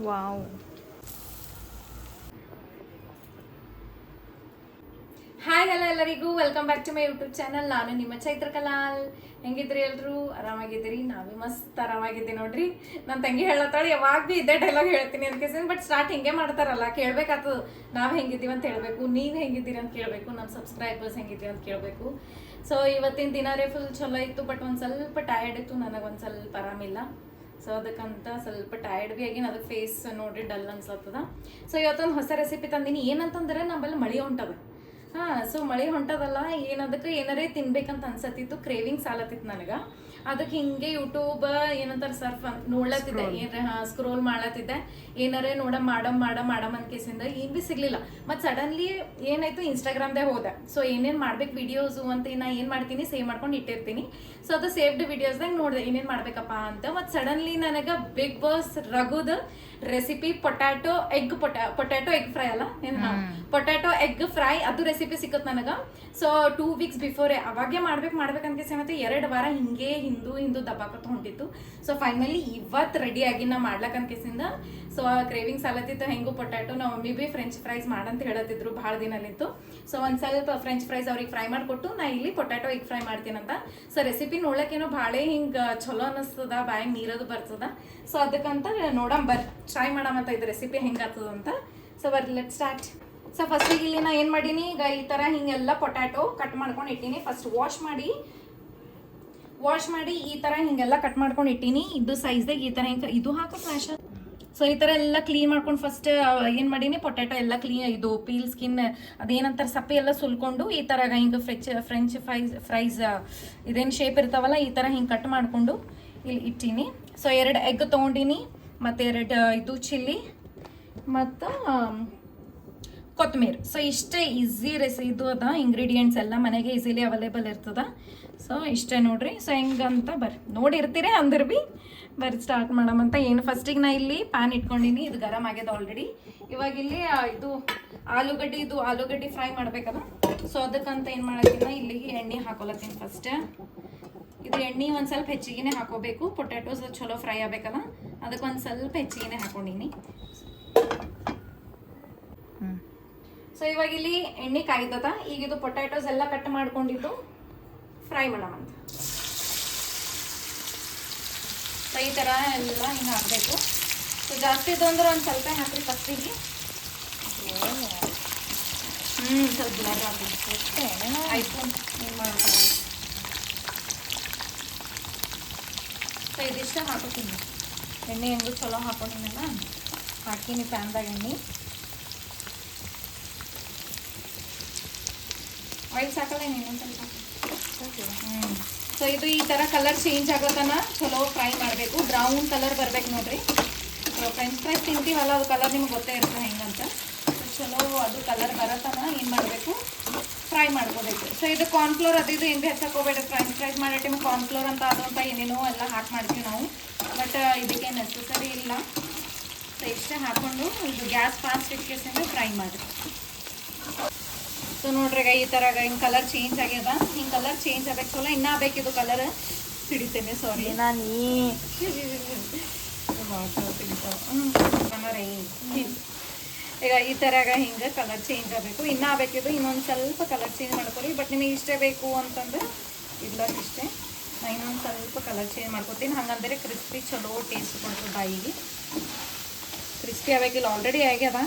Wow. Hi hello ಎಲ್ಲರಿಗೂ welcome back to my YouTube channel. ನಾನು ನಿಮ್ಮ ಚೈತ್ರ ಕಲಾಲ್. ಹೆಂಗಿದ್ರಿ ಎಲ್ರು? ಆರಾಮಾಗಿದ್ದೀರಿ? ನಾವೇ ಮಸ್ತ್ ಆರಾಮಾಗಿದ್ದೀವಿ ನೋಡ್ರಿ. ನನ್ನ ತಂಗಿ ಹೇಳತ್ತಾಳೆ ಯಾವಾಗ ಭೀ ಇದೇ ಡೈಲಾಗ್ ಹೇಳ್ತೀನಿ ಅಂತ. ಬಟ್ ಸ್ಟಾರ್ಟ್ ಹಿಂಗೆ ಮಾಡ್ತಾರಲ್ಲ, ಕೇಳ್ಬೇಕಾಗ್ತದ. ನಾವು ಹೆಂಗಿದ್ದೀವಿ ಅಂತ ಹೇಳ್ಬೇಕು, ನೀವು ಹೆಂಗಿದ್ದೀರಿ ಅಂತ ಕೇಳಬೇಕು, ನಮ್ಮ ಸಬ್ಸ್ಕ್ರೈಬರ್ಸ್ ಹೆಂಗಿದ್ದೀವಿ ಅಂತ ಕೇಳಬೇಕು. ಸೊ ಇವತ್ತಿನ ದಿನಾರೇ ಫುಲ್ ಚಲೋ ಇತ್ತು, ಬಟ್ ಒಂದು ಸ್ವಲ್ಪ ಟಯರ್ಡ್ ಇತ್ತು. ನನಗೆ ಒಂದು ಸ್ವಲ್ಪ ಆರಾಮಿಲ್ಲ. ಸೊ ಅದಕ್ಕಂತ ಸ್ವಲ್ಪ ಟಯರ್ಡ್ ಭೀ ಆಗಿನ, ಅದಕ್ಕೆ ಫೇಸ್ ನೋಡ್ರಿ ಡಲ್ ಅನ್ಸತ್ತದ. ಸೊ ಇವತ್ತೊಂದು ಹೊಸ ರೆಸಿಪಿ ತಂದೀನಿ. ಏನಂತಂದ್ರೆ ನಮ್ಮಲ್ಲಿ ಮಳೆ ಹೊಂಟದ. ಸೊ ಮಳೆ ಹೊಂಟದಲ್ಲ, ಏನದಕ್ಕೆ ಏನಾರೇ ತಿನ್ಬೇಕಂತ ಅನ್ಸತ್ತಿತ್ತು, ಕ್ರೇವಿಂಗ್ಸ್ ಆಲತ್ತಿತ್ತು ನನಗೆ. ಅದಕ್ಕೆ ಹಿಂಗೆ ಯೂಟ್ಯೂಬ್ ಏನಂತಾರೆ ಸರ್ಫ್ ನೋಡ್ಲತ್ತಿದ್ದೆ, ಸ್ಕ್ರೋಲ್ ಮಾಡ್ಲತ್ತಿದ್ದೆ. ಏನಾರೇ ಮಾಡಮ್ ಅಂತ ಕೇಸಿಂದ ಏನ್ ಭೀ ಸಿಗ್ಲಿಲ್ಲ. ಮತ್ತು ಸಡನ್ಲಿ ಏನಾಯ್ತು, ಇನ್ಸ್ಟಾಗ್ರಾಮ್ದೇ ಹೋದೆ. ಸೊ ಏನೇನು ಮಾಡ್ಬೇಕು ವಿಡಿಯೋಸು ಅಂತ ನಾ ಏನು ಮಾಡ್ತೀನಿ, ಸೇವ್ ಮಾಡ್ಕೊಂಡು ಇಟ್ಟಿರ್ತೀನಿ. ಸೊ ಅದು ಸೇವ್ಡ್ ವಿಡಿಯೋಸ್ದಾಗ ನೋಡಿದೆ ಏನೇನು ಮಾಡ್ಬೇಕಪ್ಪ ಅಂತ. ಮತ್ತು ಸಡನ್ಲಿ ನನಗೆ ಬಿಗ್ ಬಾಸ್ ರಘುದ ರೆಸಿಪಿ ಪೊಟ್ಯಾಟೊ ಎಗ್ ಫ್ರೈ ಅಲ್ಲ, ಪೊಟ್ಯಾಟೊ ಎಗ್ ಫ್ರೈ ಅದು ರೆಸಿಪಿ ಸಿಕ್ಕತ್ ನನಗೆ. ಸೊ 2 weeks ಬಿಫೋರೆ ಅವಾಗೇ ಮಾಡ್ಬೇಕಂತ ಮತ್ತೆ 2 ವಾರ ಹಿಂಗೆ ಹಿಂದು ದಬ್ಬಾಕತ್ ಹೊಂಟಿತ್ತು. ಸೊ ಫೈನಲಿ ಇವತ್ತು ರೆಡಿ ಆಗಿ ನಾ ಮಾಡ್ಲಕ್ಕಂತ ಕೇಸಿಂದ. So cravings ಆಲತ್ತಿತ್ತು. ಹೆಂಗು ಪೊಟ್ಯಾಟೊ ನಮ್ಮ ಮಮ್ಮಿ ಭೀ ಫ್ರೆಂಚ್ ಫ್ರೈಸ್ ಮಾಡಂತ ಹೇಳತ್ತಿದ್ರು ಭಾಳ ದಿನ ನಿಂತು. ಸೊ ಒಂದು ಸ್ವಲ್ಪ ಫ್ರೆಂಚ್ ಫ್ರೈಸ್ ಅವ್ರಿಗೆ ಫ್ರೈ ಮಾಡಿಕೊಟ್ಟು ನಾ ಇಲ್ಲಿ ಪೊಟ್ಯಾಟೊ ಎಗ್ ಫ್ರೈ ಮಾಡ್ತೀನಂತ. ಸೊ ರೆಸಿಪಿ ನೋಡ್ಲಕ್ಕೇನೋ ಭಾಳ ಹಿಂಗೆ ಚಲೋ ಅನ್ನಿಸ್ತದ, ಬಾಯಿಗೆ ನೀರದು ಬರ್ತದ. ಸೊ ಅದಕ್ಕಂತ ಟ್ರೈ ಮಾಡಮಂತ ಇದು ರೆಸಿಪಿ ಹೆಂಗಾಗ್ತದಂತ. ಸೊ ಬರ್ರಿ ಲೆಟ್ ಸ್ಟಾರ್ಟ್. ಸೊ ಫಸ್ಟಿಗೆ ಇಲ್ಲಿ ನಾ ಏನು ಮಾಡೀನಿ, ಈಗ ಈ ಥರ ಹಿಂಗೆಲ್ಲ ಪೊಟ್ಯಾಟೊ ಕಟ್ ಮಾಡ್ಕೊಂಡು ಇಟ್ಟೀನಿ. ಫಸ್ಟ್ ವಾಶ್ ಮಾಡಿ ಈ ಥರ ಹಿಂಗೆಲ್ಲ ಕಟ್ ಮಾಡ್ಕೊಂಡು ಇಟ್ಟೀನಿ. ಇದು ಸೈಜ್ದಾಗ ಈ ಥರ ಹಿಂಗೆ ಇದು ಹಾಕೋ ಫ್ಲಾಶ್. ಸೊ ಈ ಥರ ಎಲ್ಲ ಕ್ಲೀನ್ ಮಾಡ್ಕೊಂಡು ಫಸ್ಟ್ ಏನು ಮಾಡೀನಿ, ಪೊಟ್ಯಾಟೊ ಎಲ್ಲ ಕ್ಲೀನ್, ಇದು ಪೀಲ್ ಸ್ಕಿನ್ ಅದೇನಂತಾರೆ ಸಪ್ಪೆ ಎಲ್ಲ ಸುಲ್ಕೊಂಡು ಈ ಥರ ಹಿಂಗೆ ಫ್ರೆಂಚ್ ಫ್ರೈಸ್ ಇದೇನು ಶೇಪ್ ಇರ್ತಾವಲ್ಲ, ಈ ಥರ ಹಿಂಗೆ ಕಟ್ ಮಾಡಿಕೊಂಡು ಇಲ್ಲಿ ಇಟ್ಟೀನಿ. ಸೊ 2 ಎಗ್ ತೊಗೊಂಡಿನಿ, ಮತ್ತು 2 ಇದು ಚಿಲ್ಲಿ ಮತ್ತು ಕೊತ್ತಂಬರಿ. ಸೊ ಇಷ್ಟೇ ಈಸಿ ಇದು ಅದ. ಇಂಗ್ರೀಡಿಯೆಂಟ್ಸ್ ಎಲ್ಲ ಮನೆಗೆ ಈಸಿಲಿ ಅವೈಲೇಬಲ್ ಇರ್ತದ. ಸೊ ಇಷ್ಟೇ ನೋಡ್ರಿ. ಸೊ ಹೆಂಗಂತ ನೋಡಿರ್ತೀರಿ ಅಂದ್ರೆ ಭೀ ಸ್ಟಾರ್ಟ್ ಮಾಡಮಂತ. ಏನು ಫಸ್ಟಿಗೆ ನಾ ಇಲ್ಲಿ ಪ್ಯಾನ್ ಇಟ್ಕೊಂಡಿನಿ, ಇದು ಗರಮ್ ಆಗ್ಯದ ಆಲ್ರೆಡಿ. ಇವಾಗ ಇಲ್ಲಿ ಇದು ಆಲೂಗಡ್ಡಿ ಫ್ರೈ ಮಾಡ್ಬೇಕಲ್ಲ. ಸೊ ಅದಕ್ಕಂತ ಏನು ಮಾಡತ್ತೀನಿ, ಇಲ್ಲಿಗೆ ಎಣ್ಣೆ ಹಾಕೊಳತ್ತೀನಿ ಫಸ್ಟ್. ಇದು ಎಣ್ಣೆ ಒಂದು ಸ್ವಲ್ಪ ಹೆಚ್ಚಿಗೆ ಹಾಕೋಬೇಕು, ಪೊಟ್ಯಾಟೋಸ್ ಚಲೋ ಫ್ರೈ ಆಗ್ಬೇಕಲ್ಲ, ಅದಕ್ಕೆ ಒಂದು ಸ್ವಲ್ಪ ಹೆಚ್ಚಿಗೆ ಹಾಕೊಂಡಿನಿ. ಸೊ ಇವಾಗ ಇಲ್ಲಿ ಎಣ್ಣೆ ಕಾಯ್ತದ. ಈಗ ಇದು ಪೊಟ್ಯಾಟೋಸ್ ಎಲ್ಲ ಕಟ್ ಮಾಡ್ಕೊಂಡಿದ್ದು ಫ್ರೈ ಮಾಡಮಂತ. ಸೊ ಈ ಥರ ಎಲ್ಲ ಹಿಂಗೆ ಹಾಕಬೇಕು. ಸೊ ಜಾಸ್ತಿ ಇದು ಅಂದ್ರೆ ಒಂದು ಸ್ವಲ್ಪ ಹಾಕ್ರಿ ಫಸ್ಟಿಗೆ. ಸ್ವಲ್ಪ ಬ್ಲರ್ ಆಗಬೇಕು. ಆಯ್ತು, ಏನು ಮಾಡ್ತಾರೆ. ಸೊ ಇದಿಷ್ಟ ಹಾಕೋತೀನಿ. ಎಣ್ಣೆ ಹೆಂಗೂ ಚಲೋ ಹಾಕೊಂಡಿನಲ್ಲ, ಹಾಕೀನಿ ಪ್ಯಾನ್ದಾಗ ಎಣ್ಣೆ. ಆಯಿಲ್ ಸಾಕಲ್ಲ, ಇನ್ನೊಂದು ಸ್ವಲ್ಪ. ಸೊ ಇದು ಈ ಥರ ಕಲರ್ ಚೇಂಜ್ ಆಗೋತನ ಚಲೋ ಫ್ರೈ ಮಾಡಬೇಕು. ಬ್ರೌನ್ ಕಲರ್ ಬರ್ಬೇಕು ನೋಡ್ರಿ. ಸೊ ಫ್ರೆಂಚ್ ಫ್ರೈಸ್ ತಿಂತೀವಲ್ಲ, ಅದು ಕಲರ್ ನಿಮ್ಗೆ ಗೊತ್ತೇ ಇರ್ತದೆ ಹೆಂಗಂತ. ಸೊ ಚಲೋ ಅದು ಕಲರ್ ಬರೋತನ ಏನು ಮಾಡಬೇಕು, ಫ್ರೈ ಮಾಡ್ಕೋಬೇಕು. ಸೊ ಇದು ಕಾರ್ನ್ಫ್ಲೋರ್ ಅದು ಇದು ಏನು ಭೀ ಹಚ್ಚಕೋಬೇಡ್ರಿ. ಫ್ರೆಂಚ್ ಫ್ರೈಸ್ ಮಾಡೋ ಟೈಮ್ ಕಾರ್ನ್ಫ್ಲೋರ್ ಅಂತ ಅದು ಅಂತ ಏನೇನೋ ಎಲ್ಲ ಹಾಕಿ ಮಾಡ್ತೀವಿ ನಾವು, ಬಟ್ ಇದಕ್ಕೆ ನೆಸಸರಿ ಇಲ್ಲ. ಸೊ ಇಷ್ಟೇ ಹಾಕ್ಕೊಂಡು ಇದು ಗ್ಯಾಸ್ ಫಾಸ್ಟ್ ಇಟ್ಕೇಸಿಂದ ಫ್ರೈ ಮಾಡಿ. ಸೊ ನೋಡ್ರಿ ಈ ಥರ ಹಿಂಗೆ ಕಲರ್ ಚೇಂಜ್ ಆಗ್ಯದ. ಹಿಂಗೆ ಕಲರ್ ಚೇಂಜ್ ಆಗ್ಬೇಕು, ಚಲೋ ಇನ್ನೂ ಬೇಕಿದು ಕಲರ್ ಸಿಡಿತೇನೆ. ಸಾರಿ ನಾನು ಈಗ ಈ ಥರಾಗ ಹಿಂಗೆ ಕಲರ್ ಚೇಂಜ್ ಆಗಬೇಕು, ಇನ್ನೂ ಬೇಕಿದು. ಇನ್ನೊಂದು ಸ್ವಲ್ಪ ಕಲರ್ ಚೇಂಜ್ ಮಾಡ್ಕೊರಿ. ಬಟ್ ನಿಮಗೆ ಇಷ್ಟೇ ಬೇಕು ಅಂತಂದ್ರೆ ಇಲ್ಲ, ಇಷ್ಟೇ. ನಾನು ಇನ್ನೊಂದು ಸ್ವಲ್ಪ ಕಲರ್ ಚೇಂಜ್ ಮಾಡ್ಕೊತೀನಿ. ಹಂಗಂದರೆ ಕ್ರಿಸ್ಪಿ ಚಲೋ ಟೇಸ್ಟ್ ಕೊಡ್ತದೆ ಬಾಯಿಗೆ. ಕ್ರಿಸ್ಪಿ ಆಗಬೇಕಿಲ್ಲ, ಆಲ್ರೆಡಿ ಆಗ್ಯದ.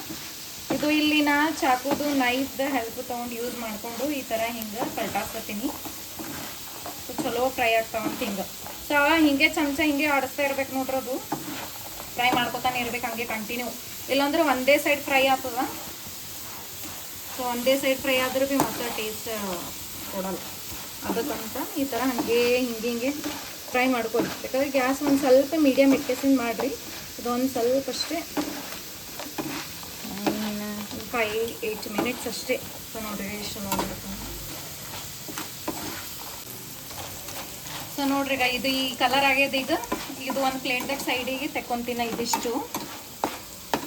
ಇದು ಇಲ್ಲಿ ನಾ ಚಾಕುದು ನೈಫ್ದು ಹೆಲ್ಪ್ ತೊಗೊಂಡು ಯೂಸ್ ಮಾಡಿಕೊಂಡು ಈ ಥರ ಹಿಂಗೆ ಕಲ್ಟಾಕ್ತೀನಿ. ಸೊ ಚಲೋ ಫ್ರೈ ಆಗ್ತಾವಂತ ಹಿಂಗೆ. ಸೊ ಹಿಂಗೆ ಚಮಚ ಹಿಂಗೆ ಆಡಿಸ್ತಾ ಇರ್ಬೇಕು ನೋಡ್ರಿ. ಅದು ಫ್ರೈ ಮಾಡ್ಕೊತಾನೆ ಇರ್ಬೇಕು ಹಂಗೆ ಕಂಟಿನ್ಯೂ, ಇಲ್ಲಾಂದ್ರೆ ಒಂದೇ ಸೈಡ್ ಫ್ರೈ ಆಗ್ತದ. ಸೊ ಒಂದೇ ಸೈಡ್ ಫ್ರೈ ಆದ್ರೆ ಭೀ ಮತ್ತೆ ಟೇಸ್ಟ್ ಕೊಡಲ್ಲ. ಅದಕ್ಕಂತ ಈ ಥರ ಹಾಗೆ ಹಿಂಗೆ ಫ್ರೈ ಮಾಡ್ಕೊಳ್ಳಿ. ಯಾಕಂದ್ರೆ ಗ್ಯಾಸ್ ಒಂದು ಸ್ವಲ್ಪ ಮೀಡಿಯಮ್ ಇಟ್ಕೇಸಿಂದ ಮಾಡಿರಿ. ಇದೊಂದು ಸ್ವಲ್ಪ ಅಷ್ಟೇ, 5-8 minutes ಅಷ್ಟೇ. ಸೊ ನೋಡ್ರಿ ಎಷ್ಟು ನೋಡ್ಬೇಕು. ಸೊ ನೋಡ್ರಿ ಇದು ಈ ಕಲರ್ ಆಗ್ಯದ. ಈಗ ಇದು ಒಂದು ಪ್ಲೇಟ್ದಾಗ ಸೈಡಿಗೆ ತೆಕ್ಕೊಂತೀನಿ ಇದಿಷ್ಟು.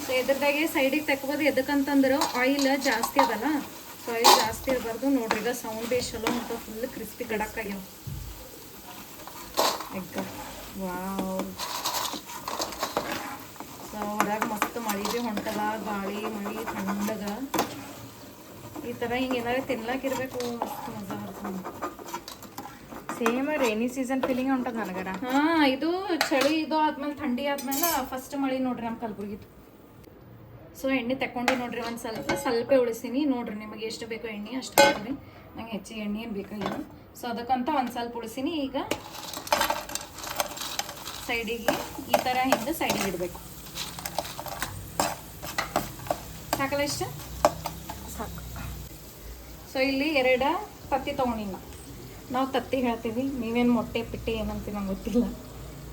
ಸೊ ಇದ್ರದಾಗೆ ಸೈಡಿಗೆ ತೆಕ್ಕೋದು ಎದಕ್ಕಂತಂದ್ರೆ ಆಯಿಲ್ ಜಾಸ್ತಿ ಅದಲ್ಲ. ಸೊ ಆಯಿಲ್ ಜಾಸ್ತಿ ಇರಬಾರ್ದು. ನೋಡ್ರಿ ಈಗ ಸೌಂಡ್ ಬೇಸ್ ಚಲೋ ಮತ್ತು ಫುಲ್ ಕ್ರಿಸ್ಪಿ ಕಡಕ್ ಆಗ್ಯಾವ ಎಗ್. ವಾವ್. ಸೊ ಸೊ ಹೊರಗೆ ಮಸ್ತ್ ಮಳೆ ಭೀ ಹೊಂಟದ, ಗಾಳಿ ಮಳೆ ತಣ್ಣಗ ಈ ಥರ ಹಿಂಗೆ ಏನಾರು ತಿನ್ಲಾಕಿರ್ಬೇಕು, ಮಸ್ತ್ ಮಜಾ ಬರ್ತದೆ. ಸೇಮ್ ರೈನಿ ಸೀಸನ್ ಫೀಲಿಂಗ್ ಹೊಂಟದ ನನಗರ. ಹಾಂ, ಇದು ಚಳಿ ಇದು ಆದ್ಮೇಲೆ ಥಂಡಿ ಆದ್ಮೇಲೆ ಫಸ್ಟ್ ಮಳೆ ನೋಡ್ರಿ ನಮ್ಮ ಕಲಬುರ್ಗಿದು. ಸೊ ಎಣ್ಣೆ ತಗೊಂಡು ನೋಡ್ರಿ, ಒಂದು ಸ್ವಲ್ಪ ಉಳಿಸೀನಿ ನೋಡ್ರಿ. ನಿಮಗೆ ಎಷ್ಟು ಬೇಕೋ ಎಣ್ಣೆ ಅಷ್ಟು ಹಾಕ್ರಿ, ನಂಗೆ ಹೆಚ್ಚಿಗೆ ಎಣ್ಣೆ ಏನು ಬೇಕಾಗಿಲ್ಲ. ಸೊ ಅದಕ್ಕಂತ ಒಂದು ಸ್ವಲ್ಪ ಉಳಿಸೀನಿ. ಈಗ ಸೈಡಿಗೆ ಈ ಥರ ಹಿಂಗೆ ಸೈಡಿಗೆ ಇಡಬೇಕು. ಸಾಕಲ್ಲ ಇಷ್ಟ ಸಾಕು. ಸೊ ಇಲ್ಲಿ 2 ತತ್ತಿ ತೊಗೊಂಡಿಲ್ಲ. ನಾವು ತತ್ತಿ ಹೇಳ್ತೀವಿ, ನೀವೇನು ಮೊಟ್ಟೆ ಪಿಟ್ಟೆ ಏನಂತೀವಿ ನಂಗೆ ಗೊತ್ತಿಲ್ಲ,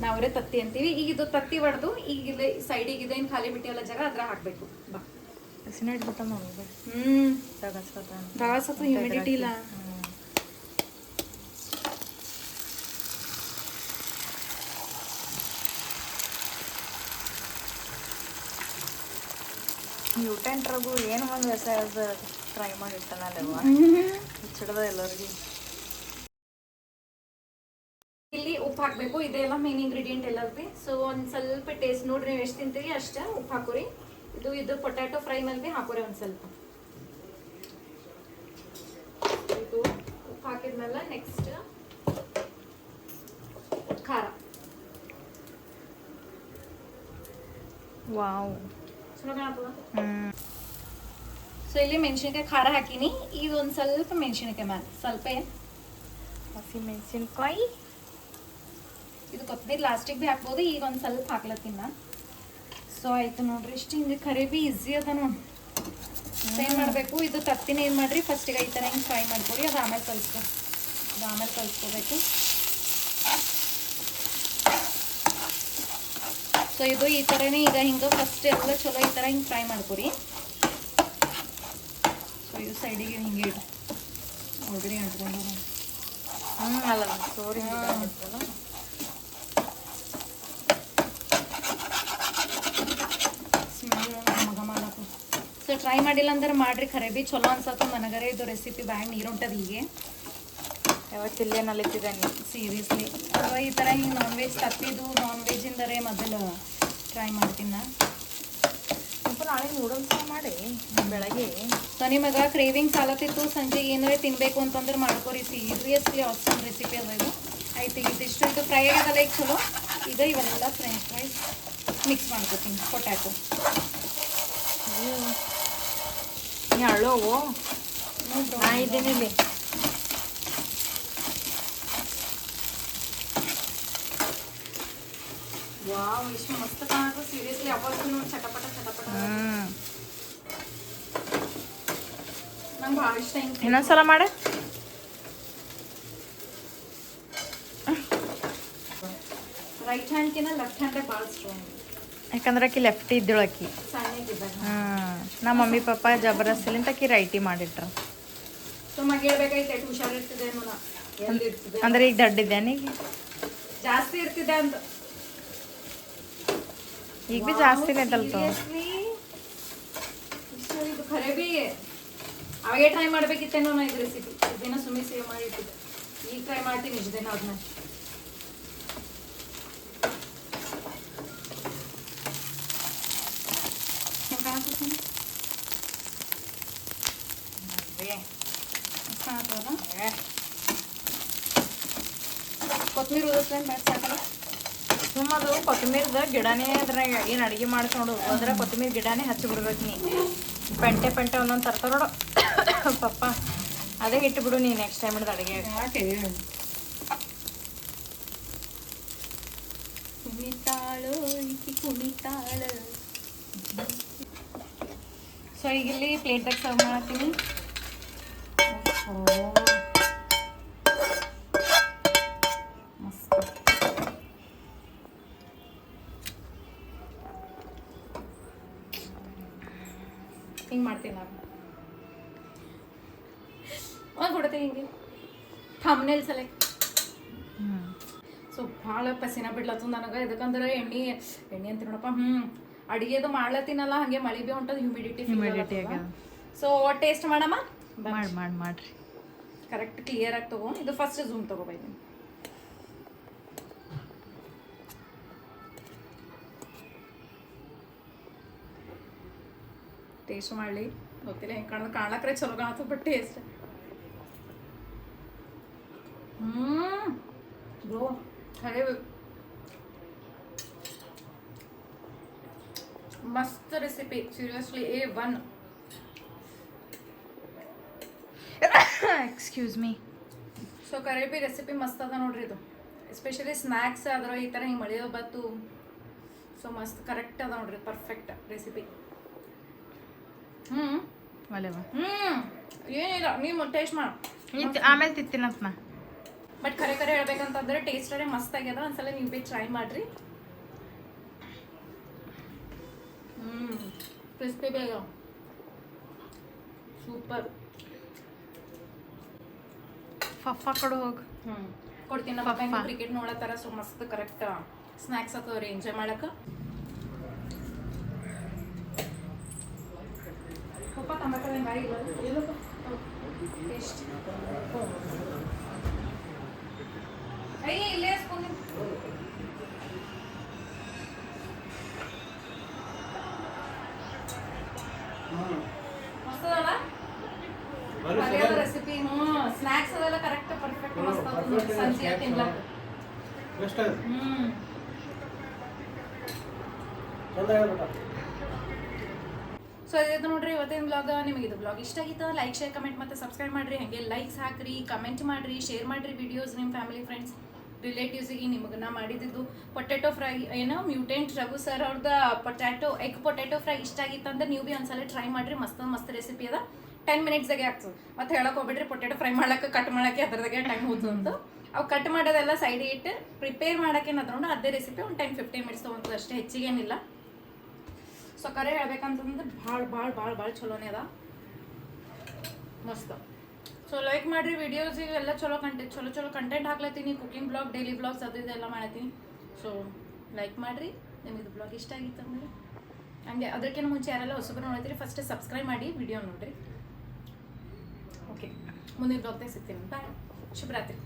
ನಾವರೇ ತತ್ತಿ ಅಂತೀವಿ. ಈಗ ಇದು ತತ್ತಿ ಹೊಡೆದು ಈಗ ಇಲ್ಲಿ ಸೈಡಿಗೆ ಇದೇನು ಖಾಲಿ ಬಿಟ್ಟಿಲ್ಲ ಜಾಗ ಅದ್ರ ಹಾಕಬೇಕು. ಬಾ ಹಸಿನ ಇಟ್ಬಿಟ್ಟ ಮಮ್ಮಿ. ದಗಾಸತ್ತು ಹ್ಯೂಮಿಡಿಟಿ ಇಲ್ಲ. ನ್ಯೂಟೆಂಟ್ರಾಗು ಏನು ಒಂದು ಹೊಸ ಟ್ರೈ ಮಾಡಿರ್ತಾನಲ್ಲ ಹಿಚ್ಚಡ್ದ ಎಲ್ಲರಿಗೆ. ಇಲ್ಲಿ ಉಪ್ಪು ಹಾಕಬೇಕು, ಇದೆಲ್ಲ ಮೇನ್ ಇಂಗ್ರೀಡಿಯೆಂಟ್ ಎಲ್ಲ ಬಿ. ಸೊ ಒಂದು ಸ್ವಲ್ಪ ಟೇಸ್ಟ್ ನೋಡ್ರಿ, ನೀವು ಎಷ್ಟು ತಿಂತೀರಿ ಅಷ್ಟೇ ಉಪ್ಪು ಹಾಕೋರಿ. ಇದು ಪೊಟ್ಯಾಟೊ ಫ್ರೈ ಮೇಲೆ ಭೀ ಹಾಕೋರಿ ಒಂದು ಸ್ವಲ್ಪ. ಇದು ಉಪ್ಪು ಹಾಕಿದ್ಮೇಲೆ ನೆಕ್ಸ್ಟ್ ಖಾರ. ವಾವ್, ಚಲೋ ಕಾಣತ್ತದ. ಸೊ ಇಲ್ಲಿ ಮೆಣಸಿನ್ಕಾಯಿ ಖಾರ ಹಾಕಿನಿ. ಈಗ ಒಂದು ಸ್ವಲ್ಪ ಮೆಣಸಿನ್ಕಾಯಿ ಮೇಲೆ ಸ್ವಲ್ಪ ಹಸಿ ಮೆಣಸಿನ್ಕಾಯಿ. ಇದು ಕೊತ್ತಂಬರಿ ಲಾಸ್ಟಿಗೆ ಭೀ ಹಾಕ್ಬೋದು, ಈಗ ಒಂದು ಸ್ವಲ್ಪ ಹಾಕ್ಲತ್ತೀನಿ. ಸೊ ಆಯ್ತು ನೋಡ್ರಿ, ಇಷ್ಟು ಹಿಂಗೆ ಖರೆ ಭೀ ಈಸಿ ಅದ ನೋಡಿ. ಏನು ಮಾಡಬೇಕು, ಇದು ತತ್ತಿನ ಏನು ಮಾಡಿರಿ ಫಸ್ಟಿಗೆ ಈ ಥರ ಹಿಂಗೆ ಫ್ರೈ ಮಾಡ್ಕೊಡಿ. ಅದು ಆಮೇಲೆ ಕಲಿಸ್ಕೋಬೇಕು. ಸೊ ಇದು ಈ ಥರನೇ ಈಗ ಹಿಂಗೆ ಫಸ್ಟ್ ಎಲ್ಲ ಚಲೋ ಈ ಥರ ಹಿಂಗೆ ಫ್ರೈ ಮಾಡ್ಕೊರಿ. ಸೊ ಇದು ಸೈಡಿಗೆ ಹಿಂಗೆ ಇಡು ನೋಡ್ರಿ ಅಂಟ್ಕೊಂಡು. ಅಲ್ಲ ಸೋರಿ ಸೊ ಟ್ರೈ ಮಾಡಿಲ್ಲ ಅಂದ್ರೆ ಮಾಡ್ರಿ, ಖರೆ ಭೀ ಚಲೋ ಅನ್ಸತ್ತು ನನಗರೆ. ಇದು ರೆಸಿಪಿ ಬ್ಯಾಂಡ್ ನೀರುಂಟದ ಹೀಗೆ ಯಾವತ್ತಿಲ್ಲೇನಲ್ಲಿದ್ದಿದೆ ಸೀರಿಯಸ್ಲಿ. ಈ ಥರ ಹಿಂಗೆ ನಾನ್ ವೆಜ್ ತಪ್ಪಿದ್ದು ನಾನ್ ವೆಜ್ ಇಂದರೆ ಮೊದಲು ಟ್ರೈ ಮಾಡ್ತೀನಿ ನಾನು. ನಾಳೆ ನೂಡಲ್ಸ್ ಮಾಡಿ ಬೆಳಗ್ಗೆ. ಸೊ ನಿಮಗೆ ಕ್ರೇವಿಂಗ್ಸ್ ಆಲತ್ತಿತ್ತು ಸಂಜೆಗೆ ಏನಾರೇ ತಿನ್ನಬೇಕು ಅಂತಂದ್ರೆ ಮಾಡ್ಕೊರಿ. ಸೀರಿಯಸ್ಲಿ ಆಸಮ್ ರೆಸಿಪಿ ಅದ ಇದು. ಆಯ್ತು, ಇದಿಷ್ಟು ಇದು ಫ್ರೈ ಆಗೋದಲ್ಲ ಈಗ ಚಲೋ. ಈಗ ಇವೆಲ್ಲ ಫ್ರೆಂಚ್ ಫ್ರೈಸ್ ಮಿಕ್ಸ್ ಮಾಡ್ಕೊತೀನಿ. ಪೊಟ್ಯಾಟೊ ನೀ ಅಳ್ಳೋವು ನಾ ಇದ್ದೇನೆ ಇಲ್ಲಿ. ವಾವ್, ಎಷ್ಟು ಮಸ್ತ್ ಕಾಣುತ್ತೆ ಸೀರಿಯಸ್ಲಿ. ಯಾವಾಗಲೂ ಚಟಪಟ ನಂಗೆ ಭಾಳ ಇಷ್ಟ. ಇನ್ನೊಂದ್ಸಲ ಮಾಡ. ರೈಟ್ ಹ್ಯಾಂಡ್ಕಿನ ಲೆಫ್ಟ್ ಹ್ಯಾಂಡ್ ಭಾಳ ಸ್ಟ್ರಾಂಗ್. ಯಾಕಂದ್ರೆ ಆಕಿ ಲೆಫ್ಟಿ ಇದ್ದಳು ಆಕಿ. ನಮ್ಮ ಮಮ್ಮಿ ಪಪ್ಪ ಜಬರ್ದಸ್ತಿಲಿಂತ ಆಕಿ ರೈಟಿ ಮಾಡಿಟ್ರ. ಅಂದ್ರೆ ಈಗ ದಡ್ಡಿದ್ದೇನೆ, ಈಗ ಜಾಸ್ತಿ ಇರ್ತಿದೆ ಅಂತ. ಈಗ ಭೀ ಜಾಸ್ತಿನೇ ಐತಲ್ತ. ಇದು ಖರೆ ಭೀ ಅವಾಗೆ ಟ್ರೈ ಮಾಡ್ಬೇಕಿತ್ತೇನೋ ನಾ ಇದು ರೆಸಿಪಿ. ದಿನ ಸುಮ್ಮನೆ ಸೇವ್ ಮಾಡಿ ಇಟ್ಟಿದ್ದೆ. ಈಗ ಟ್ರೈ ಮಾಡ್ತೀನಿ ಇಷ್ಟು ದಿನ ಆದ್ಮೇಲೆ. ಕೊತ್ತಂಬರಿ ಉದಿಸ್ಕೊಂಡು ಬ್ಯಾಡ ಸಾಕಲ್ಲ. ಸುಮ್ಮದು ಕೊತ್ತಂಬರಿದ ಗಿಡನೇ ಅದ್ರಾಗ ಏನು ಅಡುಗೆ ಮಾಡ್ಕೊಂಡು ಅದ್ರ ಕೊತ್ತಂಬರಿ ಗಿಡನೇ ಹಚ್ಚಿ ಬಿಡ್ಬೇಕು. ನೀ ಪೆಂಟೆ ಒಂದೊಂದು ತರ್ತಾರೋಡು ಪಪ್ಪ, ಅದೇ ಇಟ್ಟುಬಿಡು ನೀ ನೆಕ್ಸ್ಟ್ ಟೈಮ್ ಹಿಡ್ದು ಅಡುಗೆ. ಕುಣಿತಾಳು ಕುಣಿತಾಳು. ಸೊ ಈಗ ಇಲ್ಲಿ ಪ್ಲೇಟ್ದಾಗ ಸರ್ವ್ ಮಾಡ್ತೀನಿ. ಮಸ್ತ್ ಹಿಂಗೆ ಮಾಡ್ತೀನಿ ನಾನು. ಒಂದು ಕೊಡ್ತೀನಿ ಹಿಂಗೆ ಥಂಬ್ನೇಲ್ ಸೆಲೆಕ್ಟ್. ಸೊ ಭಾಳ ಪಸಿನ ಬಿಡ್ಲತ್ತು ನನಗೆ. ಇದಕ್ಕಂದ್ರೆ ಎಣ್ಣೆ ಅಂತ ನೋಡಪ್ಪ. ಅಡುಗೆದು ಮಾಡ್ಲತ್ತೀನಲ್ಲ, ಹಾಗೆ ಮಳೆ ಭೀ ಹೊಂಟದ, ಹ್ಯೂಮಿಡಿಟಿ. ಸೊ ಟೇಸ್ಟ್ ಮಾಡಮ್ಮ. ಮಾಡ್ರಿ ಕರೆಕ್ಟ್ ಕ್ಲಿಯರ್ ಆಗಿ ತಗೋ. ಇದು ಫಸ್ಟ್ ಝೂಮ್ ತಗೋಬೈತೀನಿ. ಟೇಸ್ಟ್ ಮಾಡಲಿ. ಗೊತ್ತಿಲ್ಲ ಹೆಂಗೆ ಕಾಣ್ಲಕ್ರೆ ಚಲೋ ಕಾಣತ್ತು, ಬಟ್ ಟೇಸ್ಟ್ ಬ್ರೋ ಖರೆ ಮಸ್ತ್ recipe, seriously A1. Excuse me. So ಕರೇಬಿ ರೆಸಿಪಿ ಮಸ್ತ್ ಅದ ನೋಡ್ರಿ ಇದು, ಎಸ್ಪೆಷಲಿ ಸ್ನ್ಯಾಕ್ಸ್ ಆದ್ರೆ ಈ ಥರ ಹಿಂಗೆ ಮಳೆಯೋ ಬತ್ತು. ಸೊ ಮಸ್ತ್ ಕರೆಕ್ಟ್ ಅದ ನೋಡ್ರಿ, ಪರ್ಫೆಕ್ಟ್ ರೆಸಿಪಿ. ಏನಿಲ್ಲ, ನೀವು ಟೇಸ್ಟ್ ಮಾಡು, ಆಮೇಲೆ ತಿಂತೀನಂತ ನಾ. ಬಟ್ ಖರೆ ಹೇಳ್ಬೇಕಂತಂದ್ರೆ ಟೇಸ್ಟೇ ಮಸ್ತ್ ಆಗ್ಯದ. ಒಂದ್ಸಲ ನೀವು ಭೀ ಟ್ರೈ ಮಾಡ್ರಿ. ಕ್ರಿಸ್ಪಿ ಬೇಗ ಸೂಪರ್. ಫಫ ಕಡೆ ಹೋಗಿ ಕೊಡ್ತೀನಿ ನಮ್ಮ ಕ್ರಿಕೆಟ್ ನೋಡತ್ತಾರ. ಸೊ ಮಸ್ತ್ ಕರೆಕ್ಟ್ ಸ್ನ್ಯಾಕ್ಸ್ ಆಗ್ತವ್ರಿ ಎಂಜಾಯ್ ಮಾಡಕ್ಕೆ. ಪಪ್ಪ ಟಮಾಟೋ ಬಾಯಿ ಟೇಸ್ಟ್ ಅಯ್ಯ ಇಲ್ಲೇ ಸ್ಪೂನ್ ಮಸ್ತದಲ್ಲ ರೆಸಿಪಿ. ಸ್ನ್ಯಾಕ್ಸ್ ಅದೆಲ್ಲ ಕರೆಕ್ಟ್ ಪರ್ಫೆಕ್ಟ್ ಮಸ್ತ್ ಆಗ್ತದೆ ಸಂಜೆ ತಿನ್ಲಕ್ಕ. ಸೊ ಇದು ನೋಡ್ರಿ ಇವತ್ತಿನ ಬ್ಲಾಗ್. ನಿಮಗೆ ಇದು ಬ್ಲಾಗ್ ಇಷ್ಟ ಆಗಿತ್ತು ಲೈಕ್ ಶೇರ್ ಕಮೆಂಟ್ ಮತ್ತು ಸಬ್ಸ್ಕ್ರೈಬ್ ಮಾಡಿರಿ. ಹಾಗೆ ಲೈಕ್ಸ್ ಹಾಕ್ರಿ, ಕಮೆಂಟ್ ಮಾಡಿರಿ, ಶೇರ್ ಮಾಡಿರಿ ವಿಡಿಯೋಸ್ ನಿಮ್ಮ ಫ್ಯಾಮಿಲಿ ಫ್ರೆಂಡ್ಸ್ ರಿಲೇಟಿವ್ಸಿಗೆ. ನಿಮಗೆ ನಾ ಮಾಡಿದ್ದು ಪೊಟ್ಯಾಟೊ ಫ್ರೈ ಏನೋ ಮ್ಯೂಟೆಂಟ್ ರಘು ಸರ್ ಅವ್ರದ್ದು ಎಗ್ ಪೊಟ್ಯಾಟೊ ಫ್ರೈ ಇಷ್ಟ ಆಗಿತ್ತು ಅಂದ್ರೆ ನೀವು ಭೀ ಒಂದ್ಸಲ ಟ್ರೈ ಮಾಡಿರಿ. ಮಸ್ತ್ ರೆಸಿಪಿ ಅದ, 10 ಮಿನಿಟ್ಸ್ದಾಗೆ ಆಗ್ತದೆ. ಮತ್ತೆ ಹೇಳಕ್ ಹೋಗ್ಬಿಡ್ರಿ ಪೊಟ್ಯಾಟೊ ಫ್ರೈ ಮಾಡಕ್ಕೆ ಕಟ್ ಮಾಡೋಕ್ಕೆ ಅದ್ರದಾಗೆ ಟೈಮ್ ಹೋಗ್ತು ಅಂತ. ಅವು ಕಟ್ ಮಾಡೋದೆಲ್ಲ ಸೈಡ್ ಇಟ್ಟು ಪ್ರಿಪೇರ್ ಮಾಡೋಕೆ ಏನಾದ್ರು ಅದೇ ರೆಸಿಪಿ ಒಂದು 10-15 ಮಿನಿಟ್ಸ್ ತೊಗೊಂತದೆ ಅಷ್ಟೇ, ಹೆಚ್ಚಿಗೇನಿಲ್ಲ. ಸೊ ಕರೆ ಹೇಳ್ಬೇಕಂತಂದ್ರೆ ಭಾಳ ಚಲೋನೇ ಅದ, ಮಸ್ತ್. ಸೊ ಲೈಕ್ ಮಾಡಿರಿ ವಿಡಿಯೋಸಿಗೆ ಎಲ್ಲ ಚಲೋ ಕಂಟೆಂಟ್ ಹಾಕ್ಲತ್ತೀನಿ. ಕುಕಿಂಗ್ ಬ್ಲಾಗ್, ಡೈಲಿ ಬ್ಲಾಗ್ಸ್ ಅದು ಇದೆಲ್ಲ ಮಾಡತ್ತೀನಿ. ಸೊ ಲೈಕ್ ಮಾಡಿರಿ. ನಿಮಗೆ ಬ್ಲಾಗ್ ಇಷ್ಟ ಆಗಿತ್ತು ಅಂದರೆ ಹಂಗೆ ಅದಕ್ಕಿಂತ ಮುಂಚೆ ಯಾರೆಲ್ಲ ಹೊಸಬ್ರು ನೋಡ್ತೀರಿ ಫಸ್ಟ್ ಸಬ್ಸ್ಕ್ರೈಬ್ ಮಾಡಿ ವಿಡಿಯೋ ನೋಡಿರಿ. ಓಕೆ, ಮುಂದಿನ ಬ್ಲಾಗ್ದಾಗ ಸಿಗ್ತೀನಿ. ಬಾಯ್, ಶುಭರಾತ್ರಿ.